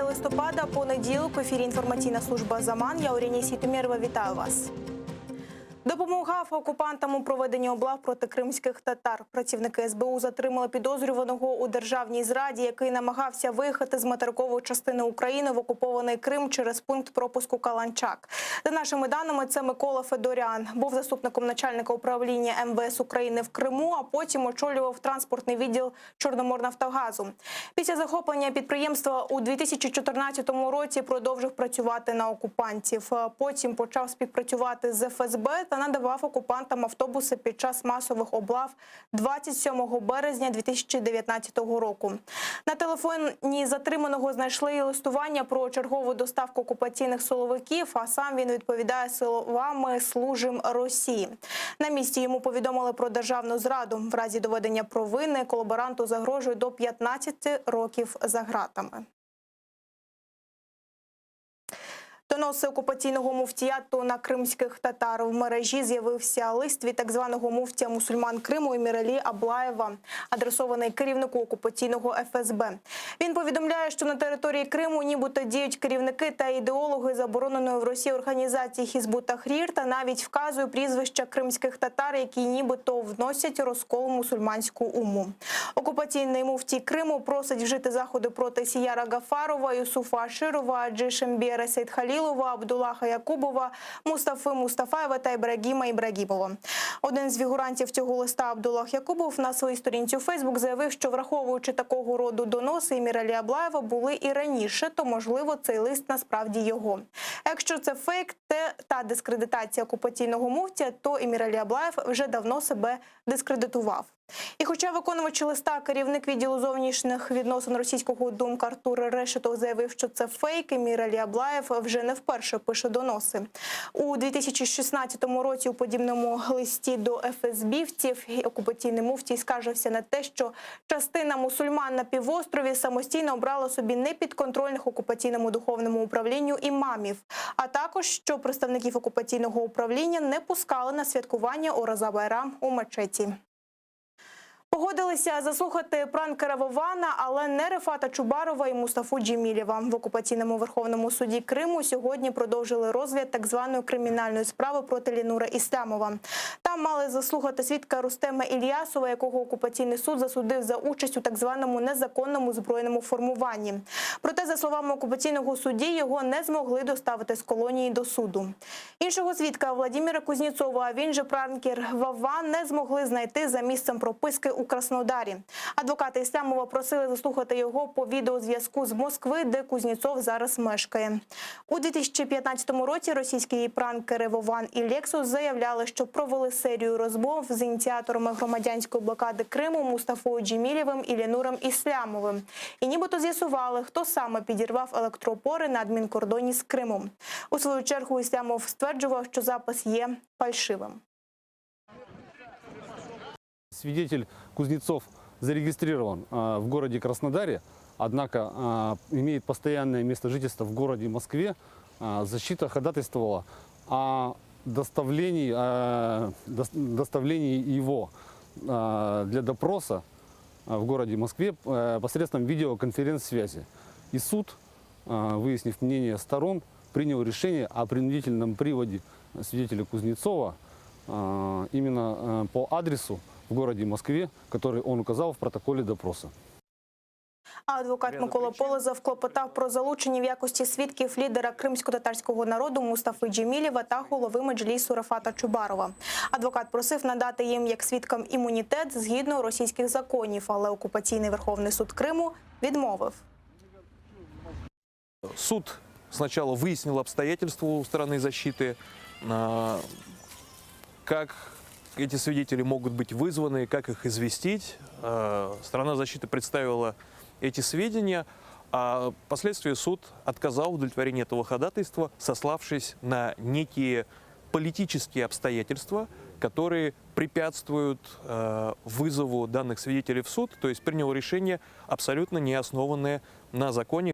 Листопада, понеділок, в ефірі інформаційна служба «Заман». Я Оріні Сітомєрова, вітаю вас. Допомагав окупантам у проведенні облав проти кримських татар. Працівники СБУ затримали підозрюваного у державній зраді, який намагався виїхати з материкової частини України в окупований Крим через пункт пропуску Каланчак. За нашими даними, це Микола Федорян. Був заступником начальника управління МВС України в Криму, а потім очолював транспортний відділ Чорноморнафтогазу. Після захоплення підприємства у 2014 році продовжив працювати на окупантів. Потім почав співпрацювати з ФСБ та надавав окупантам автобуси під час масових облав 27 березня 2019 року. На телефоні затриманого знайшли і листування про чергову доставку окупаційних силовиків, а сам він відповідає словами «служим Росії». На місці йому повідомили про державну зраду. В разі доведення провини колаборанту загрожує до 15 років за ґратами. Доноси окупаційного муфтіяту на кримських татар. В мережі з'явився лист від так званого муфтія мусульман Криму Еміралі Аблаєва, адресований керівнику окупаційного ФСБ. Він повідомляє, що на території Криму нібито діють керівники та ідеологи забороненої в Росії організації Хізбут Тахрір та навіть вказує прізвища кримських татар, які нібито вносять розкол у мусульманську уму. Окупаційний муфтій Криму просить вжити заходи проти Сіяра Гафарова, Юсуфа Аширова, Джишембєра Сейдхалілова, Абдуллаха Якубова, Мустафи Мустафаєва та Ібрагіма Ібрагімова. Один з фігурантів цього листа, Абдуллах Якубов, на своїй сторінці у Фейсбук заявив, що враховуючи такого роду доноси Еміралі Аблаєва були і раніше, то, можливо, цей лист насправді його. Якщо це фейк та дискредитація окупаційного муфтія, то Еміралі Аблаєв вже давно себе дискредитував. І хоча виконувач листа, керівник відділу зовнішніх відносин російського Думка Артур Решетов заявив, що це фейк, Еміралі Аблаєв вже не вперше пише доноси. У 2016 році у подібному листі до ФСБівців окупаційний муфтій скаржився на те, що частина мусульман на півострові самостійно обрала собі непідконтрольних окупаційному духовному управлінню імамів, а також, що представників окупаційного управління не пускали на святкування Ораза Байрам у мечеті. Погодилися заслухати пранкера Вована, але не Рефата Чубарова і Мустафу Джемілєва. В окупаційному Верховному суді Криму сьогодні продовжили розгляд так званої кримінальної справи проти Ленура Ісламова. Там мали заслухати свідка Рустема Ільясова, якого окупаційний суд засудив за участь у так званому незаконному збройному формуванні. Проте, за словами окупаційного судді, його не змогли доставити з колонії до суду. Іншого свідка Владимира Кузнєцова, а він же пранкер Вован, не змогли знайти за місцем прописки у Краснодарі. Адвокати Ісламова просили заслухати його по відеозв'язку з Москви, де Кузнєцов зараз мешкає. У 2015 році російські пранкери Вован і Лексус заявляли, що провели серію розмов з ініціаторами громадянської блокади Криму Мустафою Джемілєвим і Ленуром Ісламовим. І нібито з'ясували, хто саме підірвав електроопори на адмінкордоні з Кримом. У свою чергу Ісламов стверджував, що запис є фальшивим. Свидетель Кузнецов зарегистрирован в городе Краснодаре, однако имеет постоянное место жительства в городе Москве. Защита ходатайствовала о доставлении его для допроса в городе Москве посредством видеоконференц-связи. И суд, выяснив мнение сторон, принял решение о принудительном приводе свидетеля Кузнецова именно по адресу в городе Москве, который он указал в протоколе допроса. Адвокат Микола Полозов клопотав про залучення в якості свідків лідера кримсько-татарського народу Мустафи Джемілєва та голови меджлісу Рефата Чубарова. Адвокат просив надати їм як свідкам імунітет згідно російських законів, але окупаційний Верховний суд Криму відмовив. Суд спочатку вияснив обстоятельства у сторони защиты, как эти свидетели могут быть вызваны, как их известить. Сторона защиты представила эти сведения, а впоследствии суд отказал в удовлетворении этого ходатайства, сославшись на некие политические обстоятельства, которые препятствуют вызову данных свидетелей в суд, то есть принял решение абсолютно не основанное на законе.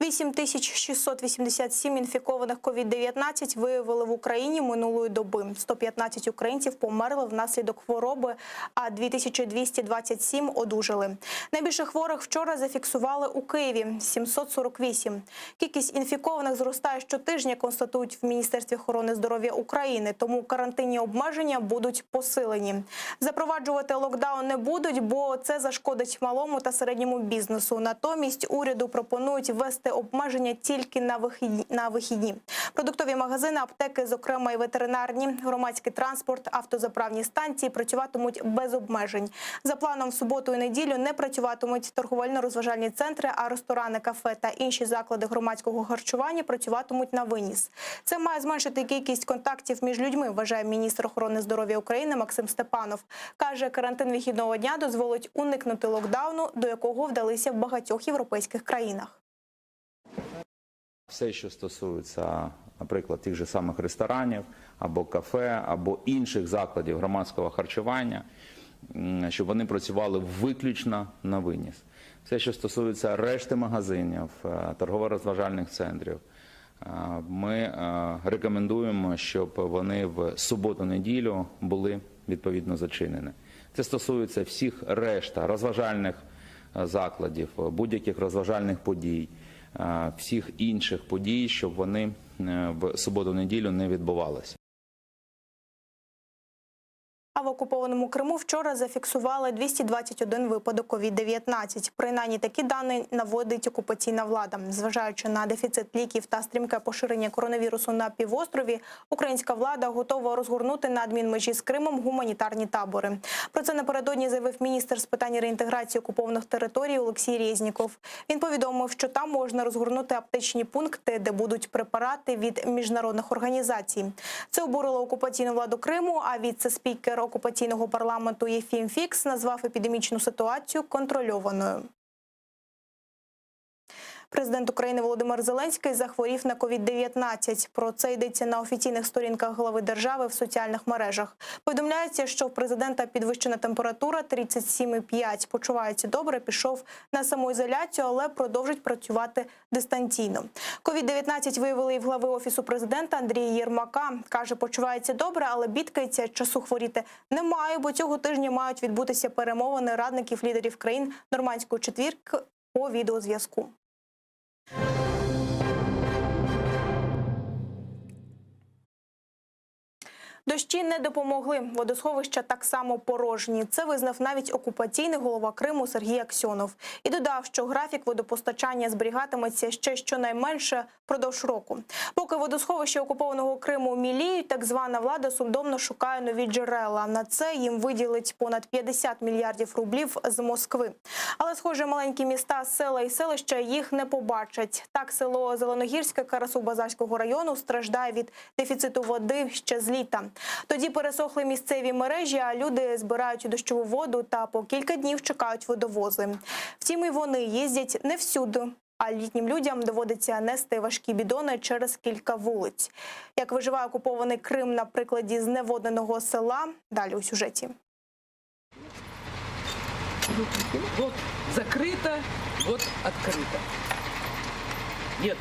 8687 інфікованих COVID-19 виявили в Україні минулої доби. 115 українців померли внаслідок хвороби, а 2227 одужали. Найбільше хворих вчора зафіксували у Києві – 748. Кількість інфікованих зростає щотижня, констатують в Міністерстві охорони здоров'я України, тому карантинні обмеження будуть посилені. Запроваджувати локдаун не будуть, бо це зашкодить малому та середньому бізнесу. Натомість уряду пропонують ввести обмеження тільки на вихідні. Продуктові магазини, аптеки, зокрема і ветеринарні, громадський транспорт, автозаправні станції працюватимуть без обмежень. За планом в суботу і неділю не працюватимуть торговельно-розважальні центри, а ресторани, кафе та інші заклади громадського харчування працюватимуть на виніс. Це має зменшити кількість контактів між людьми, вважає міністр охорони здоров'я України Максим Степанов. Каже, карантин вихідного дня дозволить уникнути локдауну, до якого вдалися в багатьох європейських країнах. Все, що стосується, наприклад, тих же самих ресторанів, або кафе, або інших закладів громадського харчування, щоб вони працювали виключно на виніс. Все, що стосується решти магазинів, торгово-розважальних центрів, ми рекомендуємо, щоб вони в суботу-неділю були відповідно зачинені. Це стосується всіх решта розважальних закладів, будь-яких розважальних подій, всіх інших подій, щоб вони в суботу-неділю не відбувалися. А в окупованому Криму вчора зафіксували 221 випадок COVID-19. Принаймні такі дані наводить окупаційна влада. Зважаючи на дефіцит ліків та стрімке поширення коронавірусу на півострові, українська влада готова розгорнути на адмінмежі з Кримом гуманітарні табори. Про це напередодні заявив міністр з питань реінтеграції окупованих територій Олексій Резніков. Він повідомив, що там можна розгорнути аптечні пункти, де будуть препарати від міжнародних організацій. Це обурило окупаційну владу Криму, а віце-спікер окупаційного парламенту Єфім Фікс назвав епідемічну ситуацію контрольованою. Президент України Володимир Зеленський захворів на COVID-19. Про це йдеться на офіційних сторінках глави держави в соціальних мережах. Повідомляється, що в президента підвищена температура 37,5. Почувається добре, пішов на самоізоляцію, але продовжить працювати дистанційно. COVID-19 виявили і в глави Офісу президента Андрія Єрмака. Каже, почувається добре, але бідкається, часу хворіти немає, бо цього тижня мають відбутися перемовини радників лідерів країн Нормандської четвірки по відеозв'язку. Дощі не допомогли. Водосховища так само порожні. Це визнав навіть окупаційний голова Криму Сергій Аксьонов. І додав, що графік водопостачання зберігатиметься ще щонайменше впродовж року. Поки водосховища окупованого Криму міліють, так звана влада судомно шукає нові джерела. На це їм виділить понад 50 мільярдів рублів з Москви. Але, схоже, маленькі міста, села і селища їх не побачать. Так, село Зеленогірське Карасу-Базарського району страждає від дефіциту води ще з літа. Тоді пересохли місцеві мережі, а люди збирають дощову воду та по кілька днів чекають водовози. Втім, і вони їздять не всюди, а літнім людям доводиться нести важкі бідони через кілька вулиць. Як виживає окупований Крим на прикладі зневодненого села, далі у сюжеті. Вот закрыто, вот открыто. Нету.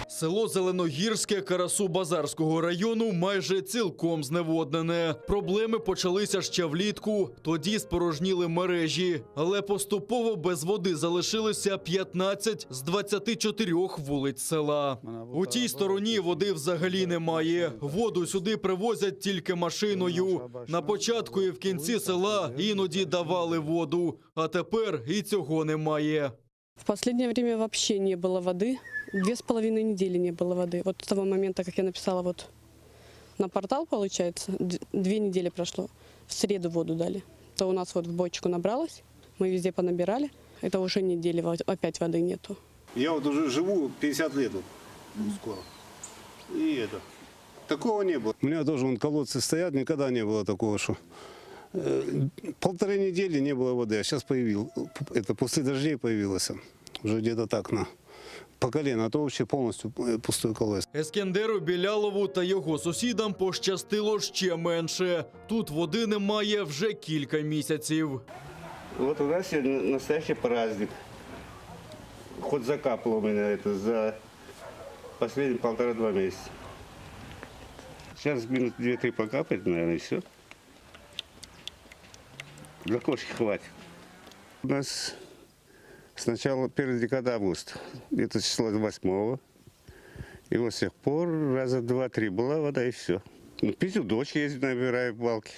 Село Зеленогірське Карасу-Базарського району майже цілком зневоднене. Проблеми почалися ще влітку, тоді спорожніли мережі. Але поступово без води залишилися 15 з 24 вулиць села. У тій стороні води взагалі немає. Воду сюди привозять тільки машиною. На початку і в кінці села іноді давали воду, а тепер і цього немає. В последнее время вообще не было воды. 2,5 недели не было воды. Вот с того момента, как я написала вот на портал, получается, 2 недели прошло. В среду воду дали. То у нас вот в бочку набралось, мы везде понабирали. Это уже недели, опять воды нету. Я вот уже живу 50 лет вот, скоро. И это. Такого не было. У меня тоже вон колодцы стоят, никогда не было такого, что 1,5 недели не было воды, а сейчас появилось. Это после дождей появилось. Уже где-то так на по колено, а то вообще повністю пустой колодязь. Ескендеру Білялову та його сусідам пощастило ще менше. Тут води немає вже кілька місяців. Вот у нас сегодня настоящий праздник. хоть закапало у меня это за последние 1,5-2 месяца. Сейчас минут 2-3 покапает, наверное, и все. Для кошки хватит. У нас с начала 1 декады августа, где-то число 8-го. И вот с тех пор раза 2-3 была вода и все. Ну, пить у дочки ездить, набираю балки.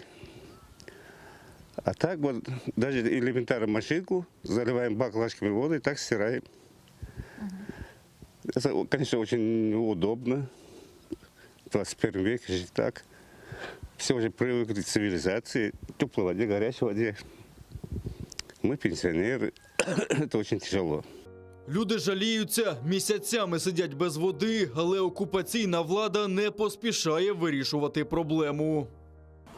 А так вот даже элементарно машинку заливаем баклажками воды и так стираем. Это, конечно, очень удобно. В 21 веке жить так. Все уже привыкли к цивилизации, теплой воде, горячей воде. Мы пенсионеры, это очень тяжело. Люди жаліються, місяцями сидять без води, але окупаційна влада не поспішає вирішувати проблему.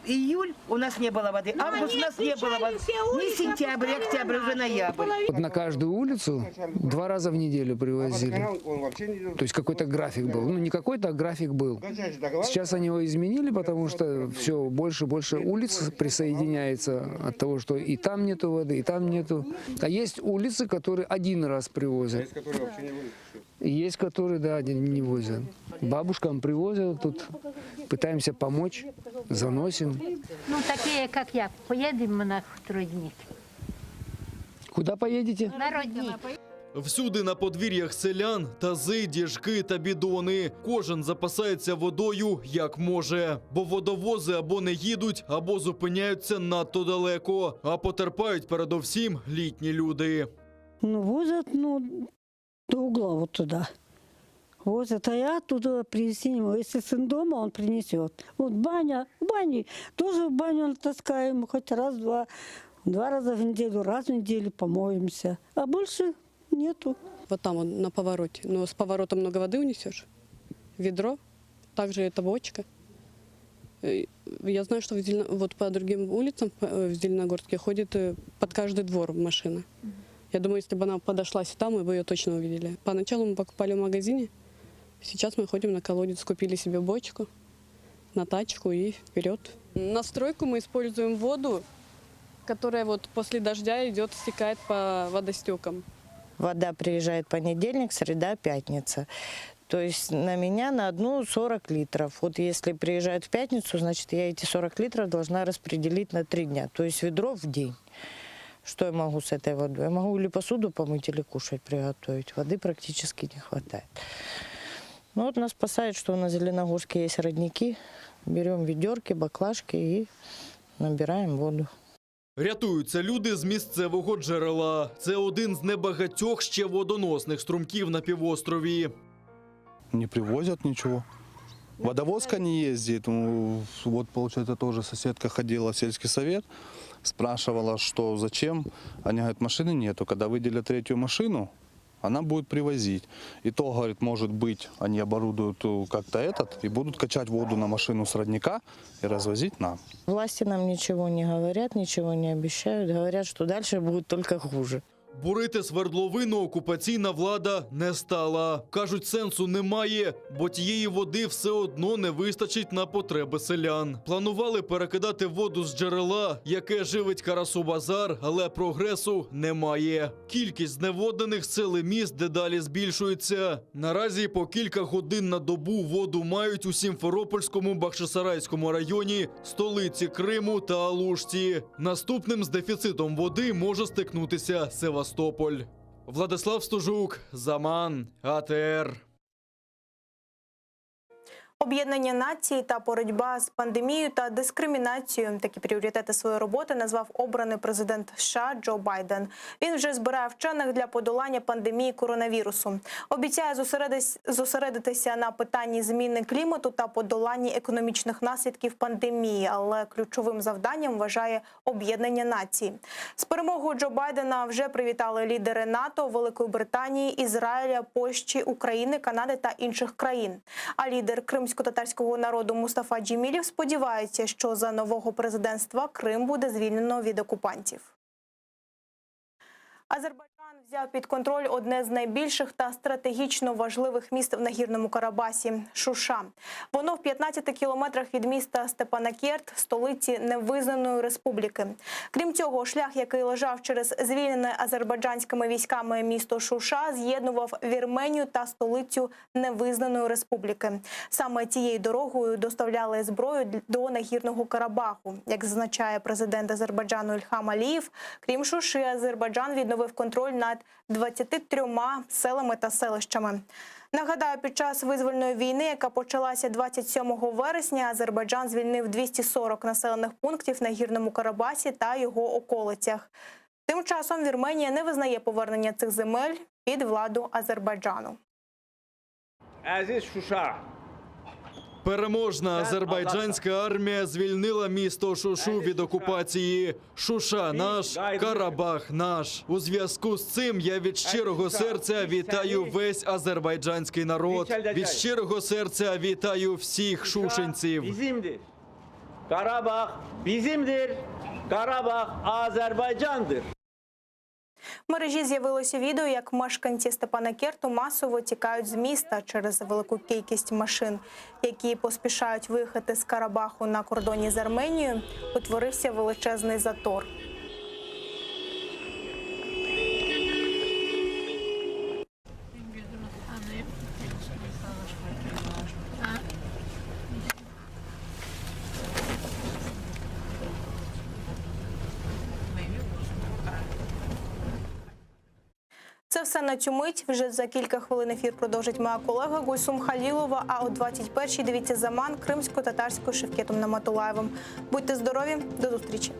Июль у нас не было воды, август у нас не было воды, ни сентябрь, октябрь, уже ноябрь. Вот на каждую улицу 2 раза в неделю привозили. То есть какой-то график был. Ну, не какой-то, а график был. Сейчас они его изменили, потому что все больше и больше улиц присоединяется от того, что и там нету воды, и там нету. А есть улицы, которые 1 раз привозят. Есть, которые, да, не возят. Бабушкам привозят, тут пытаемся помочь, заносим. Ну, такие, как я, поедем на трудник. Куда поедете? На родник. Всюди на подвір'ях селян тази, діжки та бідони. Кожен запасається водою як може. Бо водовози або не їдуть, або зупиняються надто далеко. А потерпають передовсім літні люди. Ну, возят, до угла вот туда. Возят, а я туда привезти не могу. Если сын дома, он принесет. Вот баня, в бане, тоже в баню таскаем, хоть раз-два. 2 раза в неделю, раз в неделю помоемся. А больше нету. Вот там он на повороте. Но с поворота много воды унесешь. Ведро, также это бочка. Я знаю, что вот по другим улицам в Зеленогорске ходит под каждый двор машина. Я думаю, если бы она подошла сюда, мы бы ее точно увидели. Поначалу мы покупали в магазине. Сейчас мы ходим на колодец, купили себе бочку, на тачку и вперед. На стройку мы используем воду, которая вот после дождя идет, стекает по водостекам. Вода приезжает понедельник, среда, пятница. То есть на меня на одну 40 литров. Вот если приезжают в пятницу, значит, я эти 40 литров должна распределить на 3 дня. То есть ведро в день. Что я могу с этой водой? Я могу или посуду помыть, или кушать приготовить. Воды практически не хватает. Ну вот нас спасает, что на Зеленогорске есть родники. Берем ведерки, баклажки и набираем воду. Рятуються люди з місцевого джерела. Це один з небагатьох ще водоносних струмків на півострові. Не привозят ничего. Водовозка не ездит. Ну, вот, получается, тоже соседка ходила в сельский совет, спрашивала, что зачем. Они говорят, машины нету. Когда выделят 3-ю машину, она будет привозить. И то, говорит, может быть, они оборудуют как-то и будут качать воду на машину с родника и развозить нам. Власти нам ничего не говорят, ничего не обещают. Говорят, что дальше будет только хуже. Бурити свердловину окупаційна влада не стала. Кажуть, сенсу немає, бо тієї води все одно не вистачить на потреби селян. Планували перекидати воду з джерела, яке живить Карасу-Базар, але прогресу немає. Кількість зневоднених сел і міст дедалі збільшується. Наразі по кілька годин на добу воду мають у Сімферопольському, Бахчисарайському районі, столиці Криму та Алушті. Наступним з дефіцитом води може стикнутися Севастополь. Владислав Стужук, Заман, АТР. Об'єднання нації та боротьба з пандемією та дискримінацією – такі пріоритети своєї роботи назвав обраний президент США Джо Байден. Він вже збирає вчених для подолання пандемії коронавірусу. Обіцяє зосередитися на питанні зміни клімату та подоланні економічних наслідків пандемії, але ключовим завданням вважає об'єднання нації. З перемогою Джо Байдена вже привітали лідери НАТО, Великої Британії, Ізраїля, Польщі, України, Канади та інших країн. А лідер кримсько-татарського народу Мустафа Джемілєв сподівається, що за нового президентства Крим буде звільнено від окупантів. Азербайджан взяв під контроль одне з найбільших та стратегічно важливих міст в Нагірному Карабасі – Шуша. Воно в 15 кілометрах від міста Степанакерт, столиці невизнаної республіки. Крім цього, шлях, який лежав через звільнене азербайджанськими військами місто Шуша, з'єднував Вірменію та столицю невизнаної республіки. Саме цією дорогою доставляли зброю до Нагірного Карабаху. Як зазначає президент Азербайджану Ільхам Алієв, крім Шуши, Азербайджан відновив контроль над 23 селами та селищами. Нагадаю, під час визвольної війни, яка почалася 27 вересня, Азербайджан звільнив 240 населених пунктів на Нагірному Карабасі та його околицях. Тим часом Вірменія не визнає повернення цих земель під владу Азербайджану. Переможна азербайджанська армія звільнила місто Шушу від окупації. Шуша наш, Карабах наш. У зв'язку з цим я від щирого серця вітаю весь азербайджанський народ. Від щирого серця вітаю всіх шушенців. Карабах bizimdir. Карабах Азербайджан'dır. В мережі з'явилося відео, як мешканці Степанакерту масово тікають з міста через велику кількість машин, які поспішають виїхати з Карабаху на кордоні з Арменією. Утворився величезний затор. Це все на цю мить. Вже за кілька хвилин ефір продовжить моя колега Гульсум Халілова, а о 21-й дивіться «Заман» кримсько-татарською Шевкетом Наматулаєвим. Будьте здорові, до зустрічі!